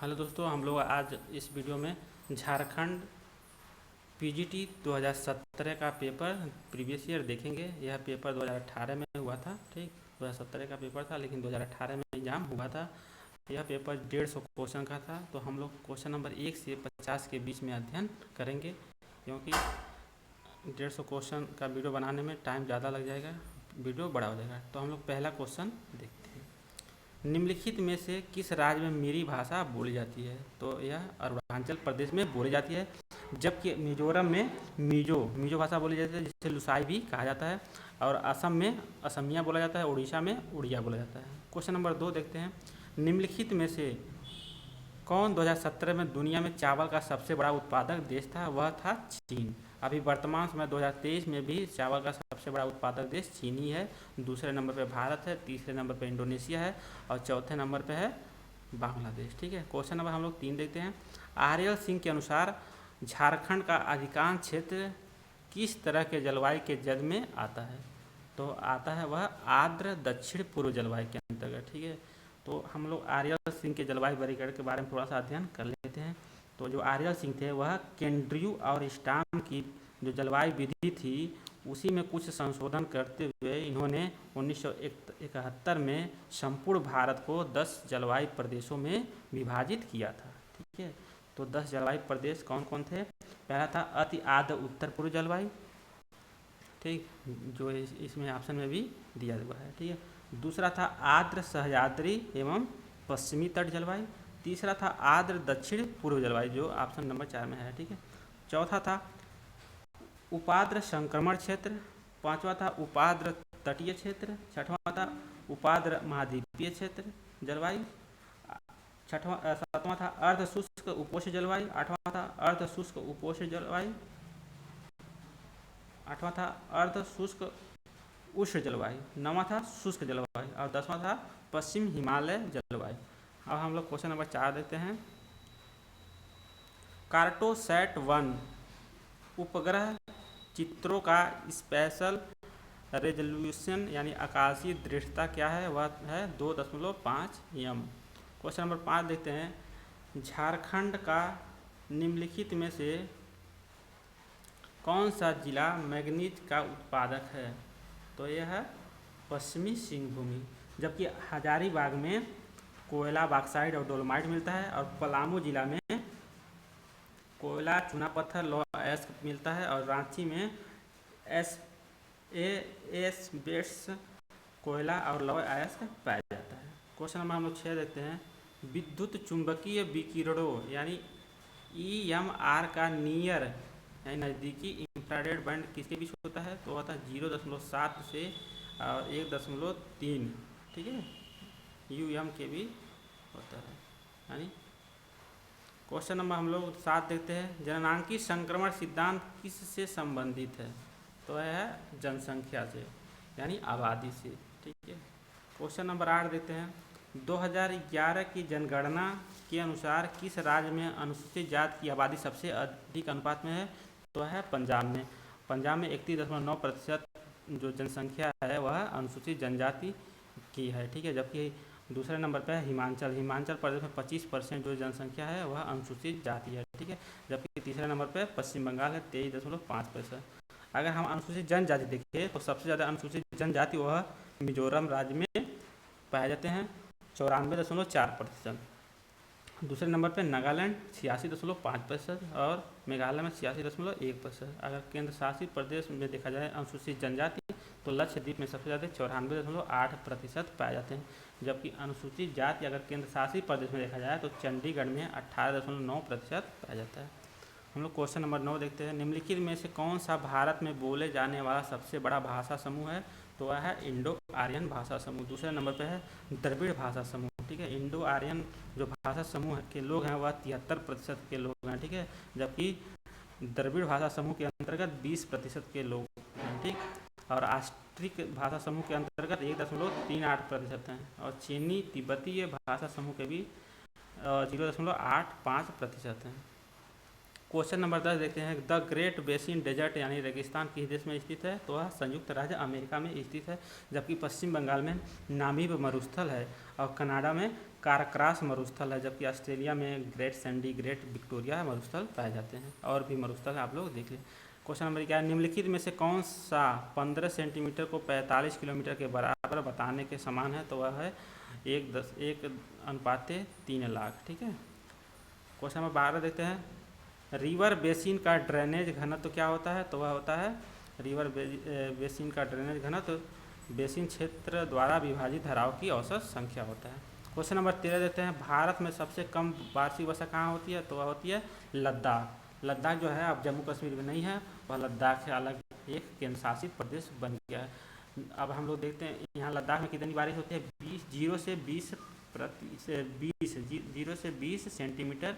Hello दोस्तों, हम लोग आज इस वीडियो में झारखंड पीजीटी 2017 का पेपर प्रीवियस ईयर देखेंगे। यह पेपर 2018 में हुआ था। ठीक, 2017 का पेपर था लेकिन 2018 में एग्ज़ाम हुआ था। यह पेपर 150 क्वेश्चन का था। तो हम लोग क्वेश्चन नंबर 1 से 50 के बीच में अध्ययन करेंगे, क्योंकि 150 क्वेश्चन का वीडियो बनाने में टाइम ज़्यादा लग जाएगा, वीडियो बड़ा हो जाएगा। तो हम लोग पहला क्वेश्चन देखते हैं। निम्नलिखित में से किस राज्य में मीरी भाषा बोली जाती है? तो यह अरुणाचल प्रदेश में बोली जाती है, जबकि मिजोरम में मिजो भाषा बोली जाती है, जिसे लुसाई भी कहा जाता है। और असम में असमिया बोला जाता है, उड़ीसा में उड़िया बोला जाता है। क्वेश्चन नंबर 2 देखते हैं। निम्नलिखित में से कौन 2017 में दुनिया में चावल का सबसे बड़ा उत्पादक देश था? वह था चीन। अभी वर्तमान समय 2023 में भी चावल का सबसे बड़ा उत्पादक देश चीन ही है। दूसरे नंबर पे भारत है, तीसरे नंबर पे इंडोनेशिया है और चौथे नंबर पे है बांग्लादेश। ठीक है, क्वेश्चन नंबर हम लोग 3 देखते हैं। आर्यल सिंह के अनुसार झारखंड का अधिकांश क्षेत्र किस तरह के जलवायु के जद में आता है? तो आता है वह आर्द्र दक्षिण पूर्व जलवायु के अंतर्गत। ठीक है, तो हम लोग आर्यल सिंह के जलवायु वर्गीकरण के बारे में थोड़ा सा अध्ययन कर लेते हैं। तो जो आर्यल सिंह थे वह केंड्रियू और स्टाम की जो जलवायु विधि थी उसी में कुछ संशोधन करते हुए इन्होंने 1971 में संपूर्ण भारत को 10 जलवायु प्रदेशों में विभाजित किया था। ठीक है, तो 10 जलवायु प्रदेश कौन कौन थे? पहला था अति आर्द्र उत्तर पूर्व जलवायु, ठीक, जो इसमें ऑप्शन में भी दिया हुआ है। ठीक है, दूसरा था आर्द्र सह्याद्री एवं पश्चिमी तट जलवायु। तीसरा था आर्द्र दक्षिण पूर्व जलवायु, जो ऑप्शन नंबर 4 में है। ठीक है, चौथा था उपाद्र संक्रमण क्षेत्र। पांचवा था उपाद्र तटीय क्षेत्र। छठवां था उपाद्र महाद्वीपीय क्षेत्र जलवायु। सातवां था अर्ध शुष्क उपोष्ण जलवायु। आठवां था अर्ध शुष्क उपोष्ण जलवायु। आठवां था अर्ध शुष्क उष्ण जलवायु। नौवां था शुष्क जलवायु और 10वां था पश्चिम हिमालय जलवायु। अब हम लोग क्वेश्चन नंबर 4 देखते हैं। कार्टोसैट 1 उपग्रह चित्रों का स्पेशल रेजोल्यूशन यानी आकाशीय दृढ़ता क्या है? वह है 2.5 एम। क्वेश्चन नंबर 5 देखते हैं। झारखंड का निम्नलिखित में से कौन सा जिला मैग्नीज का उत्पादक है? तो यह है पश्चिमी सिंहभूमि, जबकि हजारीबाग में कोयला, बॉक्साइट और डोलोमाइट मिलता है और पलामू जिला में कोयला, चूना पत्थर, लोहा अयस्क मिलता है और रांची में एस्बेस्टस, कोयला और लोहा अयस्क पाया जाता है। क्वेश्चन नंबर हम लोग 6 देखते हैं। विद्युत चुंबकीय विकिरणों यानी EMR का नियर यानी नज़दीकी इंफ्रारेड बैंड किसके बीच होता है? तो होता है 0.7 से 1.3, ठीक है, UM के भी होता है। यानी क्वेश्चन नंबर हम लोग 7 देखते हैं। जननांगी संक्रमण सिद्धांत किससे संबंधित है? तो यह है जनसंख्या से यानी आबादी से। ठीक है, क्वेश्चन नंबर 8 देखते हैं। 2011 की जनगणना के अनुसार किस राज्य में अनुसूचित जाति की आबादी सबसे अधिक अनुपात में है? तो है पंजाब में। पंजाब में 31.9% जो जनसंख्या है वह अनुसूचित जनजाति की है। ठीक है, जबकि दूसरे नंबर पर है हिमाचल प्रदेश में 25% जो जनसंख्या है वह अनुसूचित जाति है। ठीक है, जबकि तीसरे नंबर पर पश्चिम बंगाल है 23.5%। अगर हम अनुसूचित जनजाति देखें तो सबसे ज़्यादा अनुसूचित जनजाति वह मिजोरम राज्य में पाए जाते हैं 94.4%। दूसरे नंबर पर नागालैंड 86.5% और मेघालय में 86.1%। अगर केंद्र शासित प्रदेश में देखा जाए अनुसूचित जनजाति तो लक्षद्वीप में सबसे ज़्यादा 94.8% पाए जाते हैं, जबकि अनुसूचित जाति अगर केंद्र शासित प्रदेश में देखा जाए तो चंडीगढ़ में 18.9% पाया जाता है। हम लोग क्वेश्चन नंबर 9 देखते हैं। निम्नलिखित में से कौन सा भारत में बोले जाने वाला सबसे बड़ा भाषा समूह है? तो वह है इंडो आर्यन भाषा समूह। दूसरे नंबर पर है द्रविड़ भाषा समूह। ठीक है, इंडो आर्यन जो भाषा समूह के लोग हैं वह 73% के लोग हैं। ठीक है, जबकि द्रविड़ भाषा समूह के अंतर्गत 20% के लोग हैं। ठीक, और आस्ट्रिक भाषा समूह के अंतर्गत 1.38% हैं और चीनी तिब्बतीय भाषा समूह के भी 0.85% हैं। क्वेश्चन नंबर 10 देखते हैं। द ग्रेट बेसिन डेजर्ट यानी रेगिस्तान किस देश में स्थित है? तो वह संयुक्त राज्य अमेरिका में स्थित है, जबकि पश्चिम बंगाल में नामीब मरुस्थल है और कनाडा में कारक्रास मरुस्थल है, जबकि ऑस्ट्रेलिया में ग्रेट सैंडी, ग्रेट विक्टोरिया मरुस्थल पाए जाते हैं। और भी मरुस्थल आप लोग देख लें। क्वेश्चन नंबर क्या है, निम्नलिखित में से कौन सा 15 सेंटीमीटर को 45 किलोमीटर के बराबर बताने के समान है? तो वह है 1:3 लाख। ठीक है। क्वेश्चन नंबर 12 देखते हैं, रिवर बेसिन का ड्रेनेज घनत्व क्या होता है? तो वह होता है रिवर बेसिन का ड्रेनेज घनत्व बेसिन क्षेत्र द्वारा विभाजित धाराओं की औसत संख्या होता है। क्वेश्चन नंबर 13 देते हैं, भारत में सबसे कम वार्षिक वर्षा कहाँ होती है? तो वह होती है लद्दाख। लद्दाख जो है अब जम्मू कश्मीर में नहीं है, वह लद्दाख से अलग एक केंद्र शासित प्रदेश बन गया है। अब हम लोग देखते हैं यहाँ लद्दाख में कितनी बारिश होती है, 0 से 20 सेंटीमीटर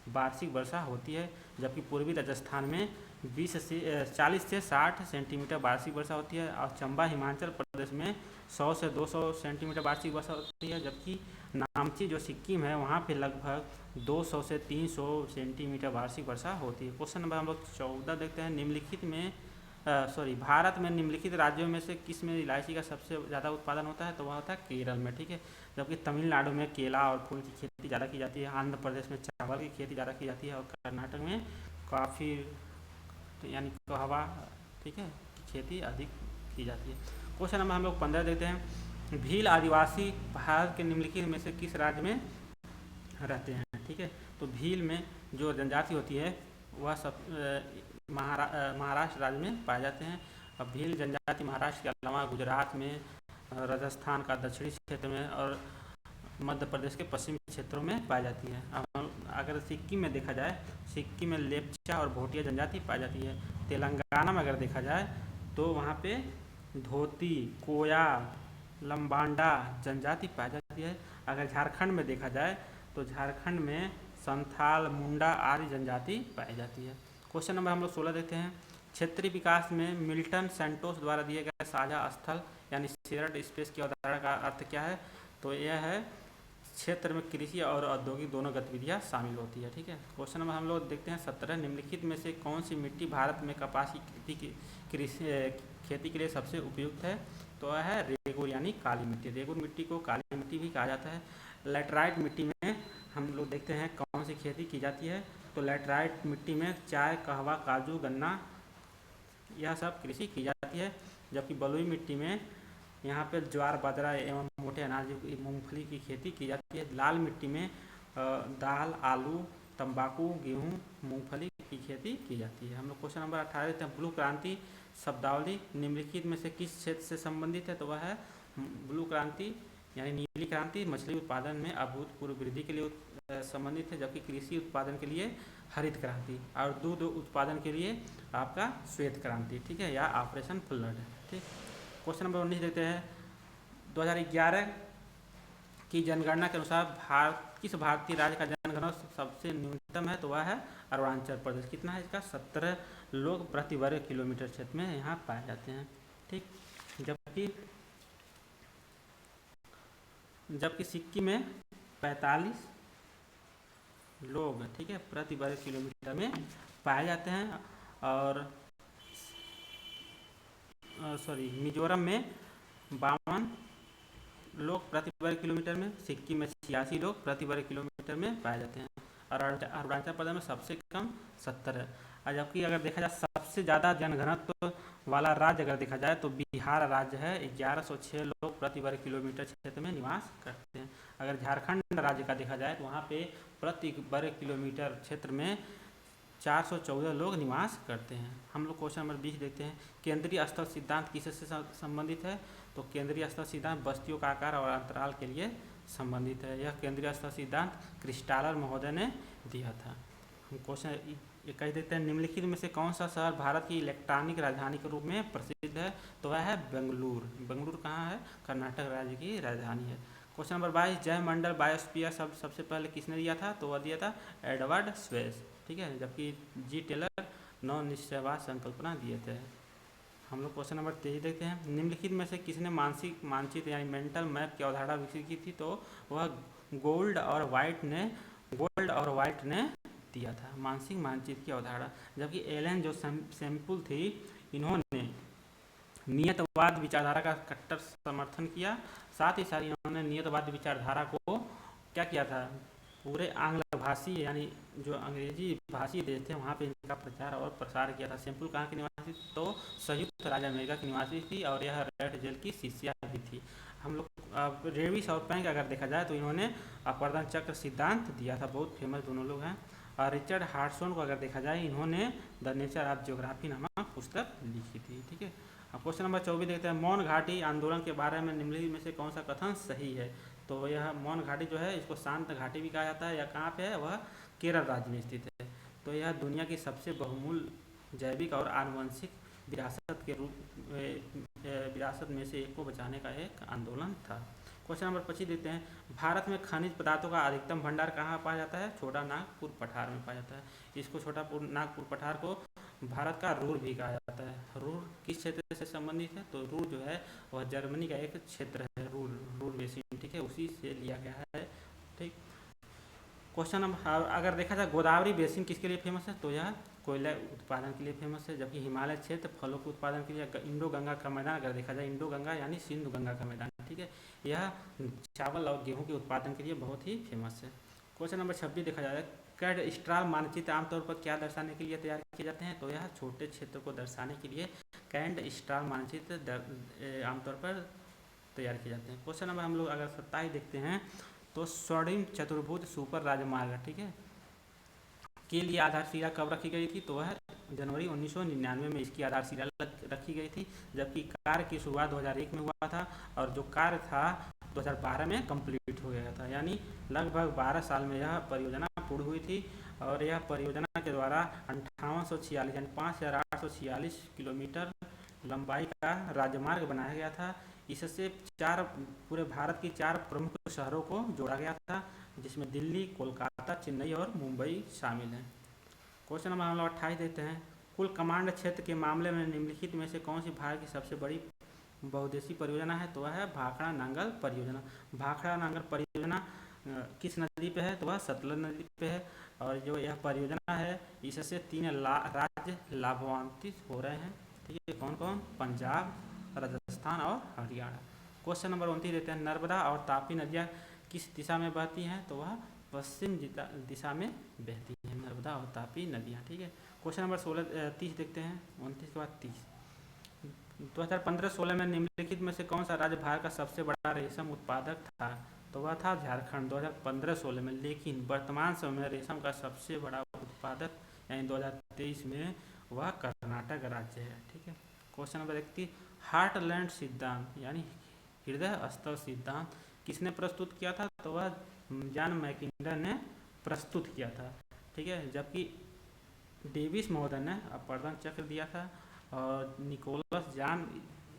वार्षिक वर्षा होती है, जबकि पूर्वी राजस्थान में 40 से 60 सेंटीमीटर वार्षिक वर्षा होती है, और चंबा हिमाचल प्रदेश में 100 से 200 सेंटीमीटर वार्षिक वर्षा होती है, जबकि नामची जो सिक्किम है वहाँ पे लगभग 200 से 300 सेंटीमीटर वार्षिक वर्षा होती है। क्वेश्चन नंबर हम लोग 14 देखते हैं, निम्नलिखित में भारत में निम्नलिखित राज्यों में से किस में इलायची का सबसे ज़्यादा उत्पादन होता है? तो वह होता है केरल में। ठीक है। जबकि तमिलनाडु में केला और फूल की खेती ज़्यादा की जाती है, आंध्र प्रदेश में चावल की खेती ज़्यादा की जाती है, और कर्नाटक में कॉफ़ी यानी कहवा, ठीक है, खेती अधिक की जाती है। क्वेश्चन नंबर हम लोग 15 देखते हैं, भील आदिवासी भारत के निम्नलिखित में से किस राज्य में रहते हैं? ठीक है। तो भील में जो जनजाति होती है वह सब महाराष्ट्र राज्य में पाए जाते हैं। अब भील जनजाति महाराष्ट्र के अलावा गुजरात में, राजस्थान का दक्षिणी क्षेत्र में और मध्य प्रदेश के पश्चिमी क्षेत्रों में पाई जाती है। अगर सिक्किम में देखा जाए, सिक्किम में लेप्चा और भोटिया जनजाति पाई जाती है। तेलंगाना में अगर देखा जाए तो वहाँ पे धोती, कोया, लम्बांडा जनजाति पाई जाती है। अगर झारखंड में देखा जाए तो झारखंड में संथाल, मुंडा आदि जनजाति पाई जाती है। क्वेश्चन नंबर हम लोग 16 देखते हैं, क्षेत्रीय विकास में मिल्टन सेंटोस द्वारा दिए गए साझा स्थल यानी शेयर्ड स्पेस की अवधारणा का अर्थ क्या है? तो यह है क्षेत्र में कृषि और औद्योगिक दोनों गतिविधियां शामिल होती है। ठीक है। क्वेश्चन नंबर हम लोग देखते हैं 17, निम्नलिखित में से कौन सी मिट्टी भारत में कपास की खेती के लिए सबसे उपयुक्त है? तो वह है रेगुर यानी काली मिट्टी। रेगुर मिट्टी को काली मिट्टी भी कहा जाता है। लैटराइट मिट्टी में हम लोग देखते हैं कौन सी खेती की जाती है? तो लैटराइट मिट्टी में चाय, कहवा, काजू, गन्ना यह सब कृषि की जाती है, जबकि बलुई मिट्टी में यहाँ पर ज्वार, बाजरा एवं मोटे अनाज मूंगफली की खेती की जाती है। लाल मिट्टी में दाल, आलू, तंबाकू, गेहूँ, मूंगफली की खेती की जाती है। हम लोग क्वेश्चन नंबर 18 देते हैं, ब्लू क्रांति शब्दावली निम्नलिखित में से किस क्षेत्र से संबंधित है? तो वह है ब्लू क्रांति यानी नीली क्रांति मछली उत्पादन में अभूतपूर्व वृद्धि के लिए संबंधित है, जबकि कृषि उत्पादन के लिए हरित क्रांति और दूध उत्पादन के लिए आपका श्वेत क्रांति, ठीक है, या ऑपरेशन फ्लड। ठीक। क्वेश्चन नंबर 19 देखते हैं, 2011 की जनगणना के अनुसार किस भारतीय राज्य का जनघनत्व सबसे न्यूनतम है? तो वह है अरुणाचल प्रदेश। कितना है इसका? 17 लोग प्रति वर्ग किलोमीटर क्षेत्र में यहाँ पाए जाते हैं। ठीक। जबकि सिक्किम में 45 लोग, ठीक है, प्रति वर्ग किलोमीटर में पाए जाते हैं। और मिजोरम में 52 लोग प्रति वर्ग किलोमीटर में, सिक्किम में 86 लोग प्रति वर्ग किलोमीटर में पाए जाते हैं, और अरुणाचल प्रदेश में सबसे कम 70 है। और जबकि अगर देखा जाए सबसे ज़्यादा जनघनत्व वाला राज्य अगर देखा जाए तो बिहार राज्य है, 1106 लोग प्रति वर्ग किलोमीटर क्षेत्र में निवास करते हैं। अगर झारखंड राज्य का देखा जाए तो वहाँ पे प्रति वर्ग किलोमीटर क्षेत्र में 414 लोग निवास करते हैं। हम लोग क्वेश्चन नंबर 20 देखते हैं, केंद्रीय स्तर सिद्धांत किससे संबंधित है? तो केंद्रीय स्तर सिद्धांत बस्तियों का आकार और अंतराल के लिए संबंधित है। यह केंद्रीय स्तर सिद्धांत क्रिस्टालर महोदय ने दिया था। हम क्वेश्चन 21 देखते हैं, निम्नलिखित में से कौन सा शहर भारत की इलेक्ट्रॉनिक राजधानी के रूप में प्रसिद्ध है? तो वह है बेंगलुरु। बेंगलुरु कहाँ है? कर्नाटक राज्य की राजधानी है। क्वेश्चन नंबर 22, जयमंडल बायोस्फीयर शब्द सबसे पहले किसने दिया था? तो वह दिया था एडवर्ड स्वेस, ठीक है, जबकि जी टेलर नौ निश्चयवाद संकल्पना दिए थे। हम लोग क्वेश्चन नंबर 23 देखते हैं, निम्नलिखित में से किसने मानसिक मानचित्र यानी मेंटल मैप की अवधारणा विकसित की थी? तो वह गोल्ड और वाइट ने दिया था मानसिक मानचित्र की अवधारणा। जबकि एलन जो सैम्पल थी, इन्होंने नियतवाद विचारधारा का कट्टर समर्थन किया, साथ ही साथ इन्होंने नियतवाद विचारधारा को क्या किया था, पूरे आंग्ल भाषी यानी जो अंग्रेजी भाषी देश थे वहाँ पे इनका प्रचार और प्रसार किया था। सेम्पुल कहाँ की निवासी, तो संयुक्त राज्य अमेरिका की निवासी थी और यह रेड जेल की शिष्या भी थी। हम लोग रेविस और पैंक अगर देखा जाए तो इन्होंने अपर्दन चक्र सिद्धांत दिया था, बहुत फेमस दोनों लोग हैं। और रिचर्ड हार्टसोन को अगर देखा जाए, इन्होंने द नेचर ऑफ ज्योग्राफी नामक पुस्तक लिखी थी। ठीक है, अब क्वेश्चन नंबर 24 देखते हैं, मौन घाटी आंदोलन के बारे में निम्नलिखित में से कौन सा कथन सही है। तो यह मौन घाटी जो है इसको शांत घाटी भी कहा जाता है, या कहाँ पे है, वह केरल राज्य में स्थित है। तो यह दुनिया की सबसे बहुमूल्य जैविक और आनुवंशिक विरासत के विरासत में से एक को बचाने का एक आंदोलन था। क्वेश्चन नंबर 25 देते हैं, भारत में खनिज पदार्थों का अधिकतम भंडार कहाँ पाया जाता है, छोटा नागपुर पठार में पाया जाता है। इसको छोटा नागपुर पठार को भारत का रूर भी कहा जाता है। रूर किस क्षेत्र से संबंधित है, तो रूर जो है वह जर्मनी का एक क्षेत्र है, रूर बेसिन, ठीक है, उसी से लिया गया है। ठीक, क्वेश्चन नंबर, अगर देखा जाए गोदावरी बेसिन किसके लिए फेमस है, तो यह कोयला उत्पादन के लिए फेमस है, जबकि हिमालय क्षेत्र फलों के उत्पादन के लिए। इंडो गंगा का मैदान अगर देखा जाए, इंडो गंगा यानी सिंधु गंगा का मैदान, ठीक है, यह चावल और गेहूं के उत्पादन के लिए बहुत ही फेमस है। क्वेश्चन नंबर 26 देखा जाए, कैडस्ट्रॉल मानचित्र आमतौर पर क्या दर्शाने के लिए तैयार किए जाते हैं, तो यह छोटे क्षेत्र को दर्शाने के लिए कैडस्ट्रॉल मानचित्र आमतौर पर तैयार किए जाते हैं। क्वेश्चन नंबर हम लोग अगर 27 देखते हैं, तो स्वर्णिम चतुर्भुज सुपर राजमार्ग, ठीक है, के लिए आधारशिला कब रखी गई थी, तो वह जनवरी 1999 में इसकी आधारशिला रखी गई थी, जबकि कार्य की शुरुआत 2001 में हुआ था और जो कार्य था 2012 में कंप्लीट हो गया था, यानी लगभग 12 साल में यह परियोजना पूर्ण हुई थी। और यह परियोजना के द्वारा 5846 यानी 5846 किलोमीटर लंबाई का राजमार्ग बनाया गया था। इससे पूरे भारत की 4 प्रमुख शहरों को जोड़ा गया था, जिसमें दिल्ली, कोलकाता, चेन्नई और मुंबई शामिल हैं। क्वेश्चन नंबर हम लोग 28 देते हैं, कुल कमांड क्षेत्र के मामले में निम्नलिखित में से कौन सी भारत की सबसे बड़ी बहुउद्देशीय परियोजना है, तो वह है भाखड़ा नांगल परियोजना। भाखड़ा नांगल परियोजना किस नदी पे है, तो वह सतलज नदी पे है। और जो यह परियोजना है इससे 3 राज्य लाभान्वित हो रहे हैं, ठीक है, कौन कौन, पंजाब, राजस्थान और हरियाणा। क्वेश्चन नंबर 29 देते हैं, नर्मदा और तापी नदियाँ किस दिशा में बहती हैं, तो वह पश्चिम दिशा में बहती हैं, नर्मदा और तापी नदियाँ, ठीक है। क्वेश्चन नंबर 30 देखते हैं, 29 के बाद 30। 2015-16 में निम्नलिखित में से कौन सा राज्य भारत का सबसे बड़ा रेशम उत्पादक था, तो वह था झारखंड 2015-16 में। लेकिन वर्तमान समय में रेशम का सबसे बड़ा उत्पादक यानी 2023 में वह कर्नाटक राज्य है, ठीक है। क्वेश्चन नंबर 31, हार्टलैंड सिद्धांत यानी हृदय स्थल सिद्धांत किसने प्रस्तुत किया था, तो वह जॉन मैकिंडर ने प्रस्तुत किया था, ठीक है, जबकि डेविस महोदय ने अपर्दन चक्र दिया था। और निकोलस जॉन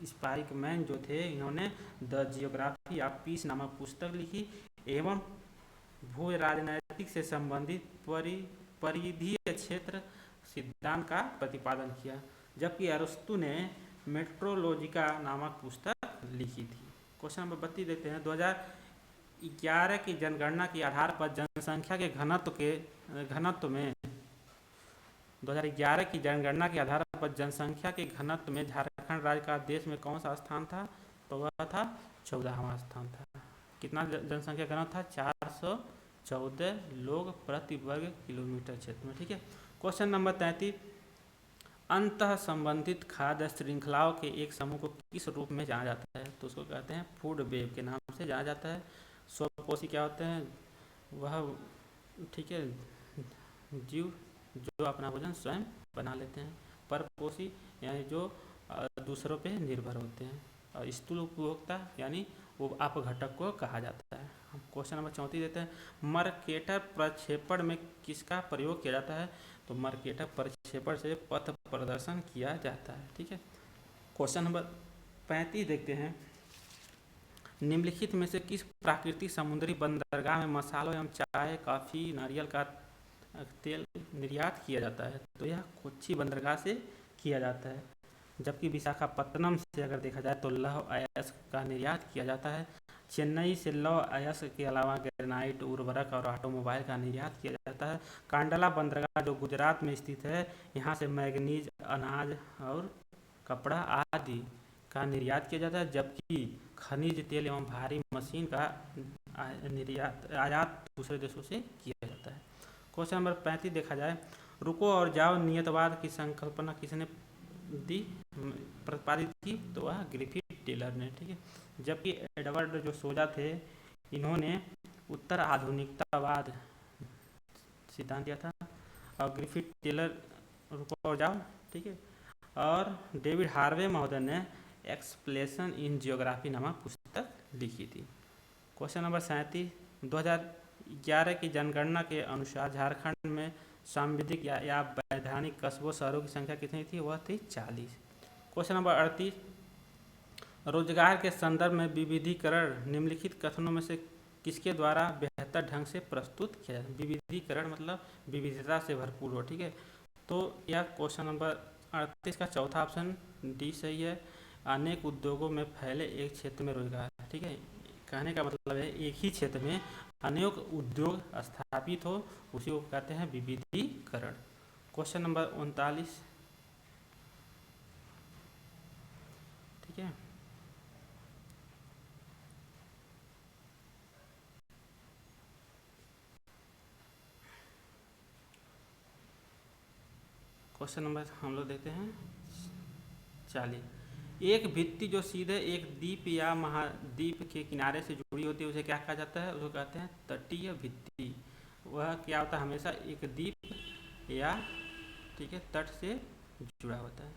स्पाइकमैन जो थे, इन्होंने द जियोग्राफी ऑफ पीस नामक पुस्तक लिखी एवं भू राजनैतिक से संबंधित परिधीय क्षेत्र सिद्धांत का प्रतिपादन किया, जबकि अरस्तु ने मेट्रोलॉजिका नामक पुस्तक लिखी थी। क्वेश्चन नंबर 32 देते हैं, 2011 की जनगणना के आधार पर जनसंख्या के घनत्व में 2011 की जनगणना के आधार पर जनसंख्या के घनत्व में झारखंड राज्य का देश में कौन सा स्थान था, तो वह था 14वां स्थान था। कितना जनसंख्या घनत्व था, 414 लोग प्रति वर्ग किलोमीटर क्षेत्र में, ठीक है। क्वेश्चन नंबर 33, अंतः संबंधित खाद्य श्रृंखलाओं के एक समूह को किस रूप में जाना जाता है, तो उसको कहते हैं फूड वेब के नाम से जाना जाता है। स्वपोषी क्या होते हैं, वह, ठीक है, जीव जो अपना भोजन स्वयं बना लेते हैं। परपोषी यानी जो दूसरों पे निर्भर होते हैं। और स्थूल उपभोक्ता यानी वो अपघटक को कहा जाता है। हम क्वेश्चन नंबर 34 देते हैं, मर्केटर प्रक्षेपण में किसका प्रयोग किया जाता है, तो मर्केटर प्रक्षेपण से पथ प्रदर्शन किया जाता है, ठीक है। क्वेश्चन नंबर 35 देखते हैं, निम्नलिखित में से किस प्राकृतिक समुद्री बंदरगाह में मसालों एवं चाय, कॉफी, नारियल का तेल निर्यात किया जाता है, तो यह कोच्चि बंदरगाह से किया जाता है। जबकि विशाखापत्तनम से अगर देखा जाए तो लौह अयस्क का निर्यात किया जाता है। चेन्नई से लौह अयस्क के अलावा ग्रेनाइट, उर्वरक और ऑटोमोबाइल का निर्यात किया जाता है। कांडला बंदरगाह जो गुजरात में स्थित है, यहाँ से मैग्नीज, अनाज और कपड़ा आदि का निर्यात किया जाता है। जबकि खनिज तेल एवं भारी मशीन का निर्यात आयात दूसरे देशों से किया जाता है। क्वेश्चन नंबर 35 देखा जाए, रुको और जाओ नियतवाद की संकल्पना किसने दी प्रतिपादित की? तो वह ग्रिफिथ टेलर ने, ठीक है। जबकि एडवर्ड जो सोजा थे, इन्होंने उत्तर आधुनिकतावाद सिद्धांत दिया था, और ग्रिफिथ टेलर रुको और जाओ, ठीक है। और डेविड हार्वे महोदय ने एक्सप्लेशन इन जियोग्राफी नामक पुस्तक लिखी थी। क्वेश्चन नंबर 37, 2011 की जनगणना के अनुसार झारखंड में सांविधिक या वैधानिक कस्बों शहरों की संख्या कितनी थी? वह थी 40। क्वेश्चन नंबर 38, रोजगार के संदर्भ में विविधीकरण निम्नलिखित कथनों में से किसके द्वारा बेहतर ढंग से प्रस्तुत किया जाए? विविधीकरण मतलब विविधता से भरपूर हो, ठीक है। तो यह क्वेश्चन नंबर 38 का चौथा ऑप्शन डी सही है। अनेक उद्योगों में फैले एक क्षेत्र में रोजगार, ठीक है। कहने का मतलब है एक ही क्षेत्र में अनेक उद्योग स्थापित हो, उसी को कहते हैं विविधीकरण। क्वेश्चन नंबर 39, ठीक है। क्वेश्चन नंबर हम लोग देखते हैं 40, एक भित्ति जो सीधे एक द्वीप या महाद्वीप के किनारे से जुड़ी होती है उसे क्या कहा जाता है? उसको कहते हैं तटीय भित्ति। वह क्या होता है? हमेशा एक द्वीप या, ठीक है, तट से जुड़ा होता है।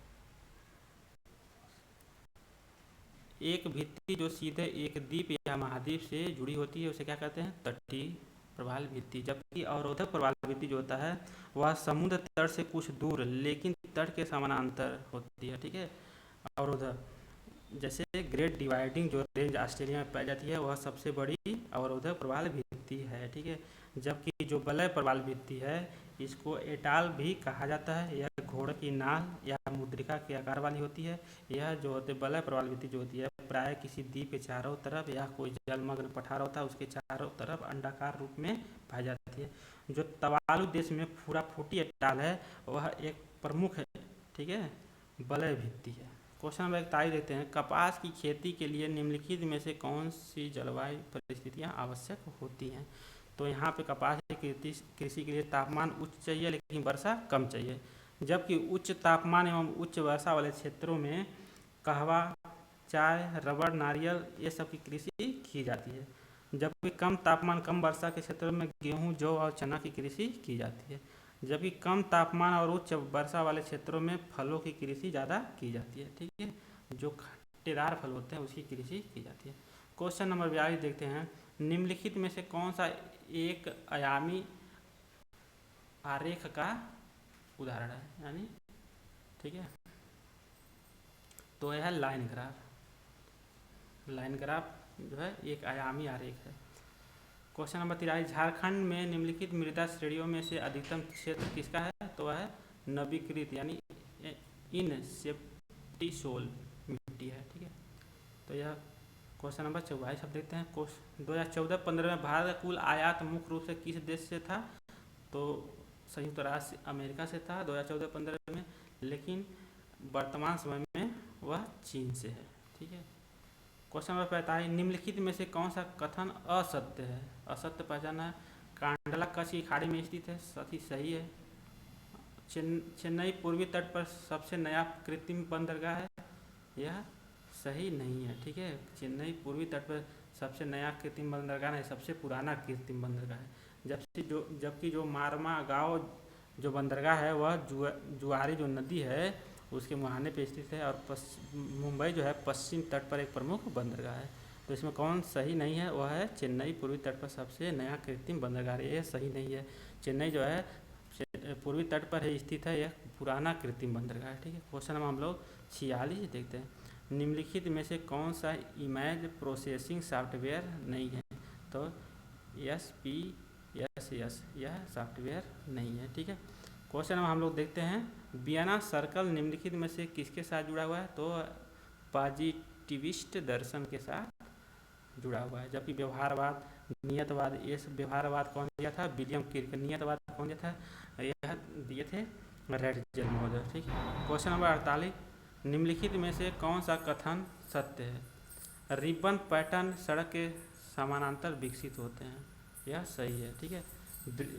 एक भित्ति जो सीधे एक द्वीप या महाद्वीप से जुड़ी होती है उसे क्या कहते हैं? तटीय प्रवाल भित्ति। जबकि अवरोधक प्रवाल भित्ति जो होता है वह समुद्र तट से कुछ दूर लेकिन तट के समानांतर होती है, ठीक है। अवरोधक जैसे ग्रेट डिवाइडिंग जो रेंज ऑस्ट्रेलिया में पाई जाती है वह सबसे बड़ी अवरोधक प्रवाल भित्ति है, ठीक है। जबकि जो वलय प्रवाल भित्ति है इसको एटाल भी कहा जाता है। यह घोड़े की नाल या मुद्रिका के आकार वाली होती है। यह जो होते वलय प्रवाल भित्ति जो होती है प्राय किसी द्वीप के चारों तरफ या कोई जलमग्न पठार होता है उसके चारों तरफ अंडाकार रूप में पाई जाती है। जो तवालु देश में फूटी एटाल है वह एक प्रमुख है, ठीक है, वलय भित्ति है। क्वेश्चन नंबर 41 देते हैं, कपास की खेती के लिए निम्नलिखित में से कौन सी जलवायु परिस्थितियां आवश्यक होती हैं? तो यहाँ पे कपास की कृषि के लिए तापमान उच्च चाहिए लेकिन वर्षा कम चाहिए। जबकि उच्च तापमान एवं उच्च वर्षा वाले क्षेत्रों में कहवा, चाय, रबड़, नारियल ये सब की कृषि की जाती है। जबकि कम तापमान कम वर्षा के क्षेत्रों में गेहूँ, जौ और चना की कृषि की जाती है। जबकि कम तापमान और उच्च वर्षा वाले क्षेत्रों में फलों की कृषि ज़्यादा की जाती है, ठीक है। जो खट्टेदार फल होते हैं उसकी कृषि की जाती है। क्वेश्चन नंबर 42 देखते हैं, निम्नलिखित में से कौन सा एक आयामी आरेख का उदाहरण है? यानी, ठीक है, तो यह है लाइन ग्राफ। लाइन ग्राफ जो है एक आयामी आरेख है। क्वेश्चन नंबर 43, झारखंड में निम्नलिखित मृदा श्रेणियों में से अधिकतम क्षेत्र किसका है? तो वह है नवीकृत यानी इन सेप्टिसोल मिट्टी है, ठीक है। तो यह क्वेश्चन नंबर 44 अब देखते हैं। 2014-15 में भारत का कुल आयात मुख्य रूप से किस देश से था? तो संयुक्त राष्ट्र अमेरिका से था 2014-15 में, लेकिन वर्तमान समय में वह चीन से है, ठीक है। क्वेश्चन नंबर 45, निम्नलिखित में से कौन सा कथन असत्य है? असत्य पहचाना है। कांडला कच्छ की खाड़ी में स्थित है, सही है। चेन्नई पूर्वी तट पर सबसे नया कृत्रिम बंदरगाह है, यह सही नहीं है, ठीक है। चेन्नई पूर्वी तट पर सबसे नया कृत्रिम बंदरगाह नहीं, सबसे पुराना कृत्रिम बंदरगाह है। जबकि जो मारमा गाँव जो बंदरगाह है वह जुआरी जो नदी है उसके मुहाने पे स्थित है, और मुंबई जो है पश्चिम तट पर एक प्रमुख बंदरगाह है। तो इसमें कौन सही नहीं है? वह है चेन्नई पूर्वी तट पर सबसे नया कृत्रिम बंदरगाह, ये सही नहीं है। चेन्नई जो है पूर्वी तट पर है स्थित है, यह पुराना कृत्रिम बंदरगाह है, ठीक है। क्वेश्चन नंबर हम लोग 46 देखते हैं, निम्नलिखित में से कौन सा इमेज प्रोसेसिंग सॉफ्टवेयर नहीं है? तो SPSS यह सॉफ्टवेयर नहीं है, ठीक है। क्वेश्चन नंबर हम लोग देखते हैं, वियना सर्कल निम्नलिखित में से किसके साथ जुड़ा हुआ है? तो पॉजिटिविस्ट दर्शन के साथ जुड़ा हुआ है। जबकि व्यवहारवाद, नियतवाद, ये व्यवहारवाद कौन दिया था? William Kirk. नियतवाद कौन दिया था? यह दिए थे रेटजेल महोदय, ठीक है। क्वेश्चन नंबर 48, निम्नलिखित में से कौन सा कथन सत्य है? रिबन पैटर्न सड़क के समानांतर विकसित होते हैं, यह सही है। ठीक है,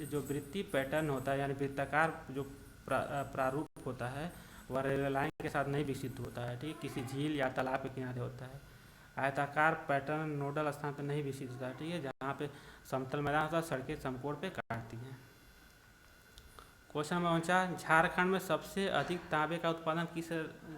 जो वृत्तीय पैटर्न होता है यानी वृत्ताकार जो प्रारूप होता है वह रेलवे लाइन के साथ नहीं विकसित होता है। ठीक है, किसी झील या तालाब के किनारे होता है। आयताकार पैटर्न नोडल स्थान पर नहीं विकसित होता है। ठीक है, जहाँ पे समतल मैदान होता है, सड़कें समकोण पे काटती हैं। क्वेश्चन नंबर 49, झारखंड में सबसे अधिक तांबे का उत्पादन किस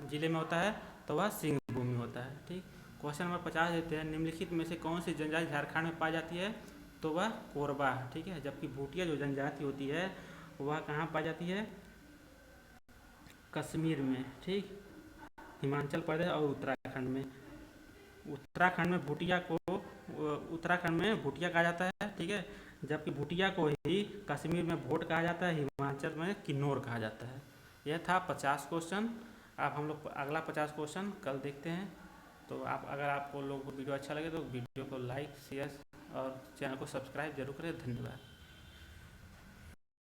जिले में होता है? तो वह सिंहभूम होता है। ठीक, क्वेश्चन नंबर 50 देते हैं, निम्नलिखित में से कौन सी जनजाति झारखंड में पाई जाती है? तो वह कोरबा। ठीक है, जबकि भूटिया जो जनजाति होती है वह कहाँ पाई जाती है? कश्मीर में। ठीक, हिमाचल प्रदेश और उत्तराखंड में। उत्तराखंड में भूटिया कहा जाता है। ठीक है, जबकि भूटिया को ही कश्मीर में भोट कहा जाता है, हिमाचल में किन्नौर कहा जाता है। यह था 50 क्वेश्चन। अब हम लोग अगला 50 क्वेश्चन कल देखते हैं। तो अगर आपको वीडियो अच्छा लगे तो वीडियो को लाइक शेयर और चैनल को सब्सक्राइब जरूर करें। धन्यवाद।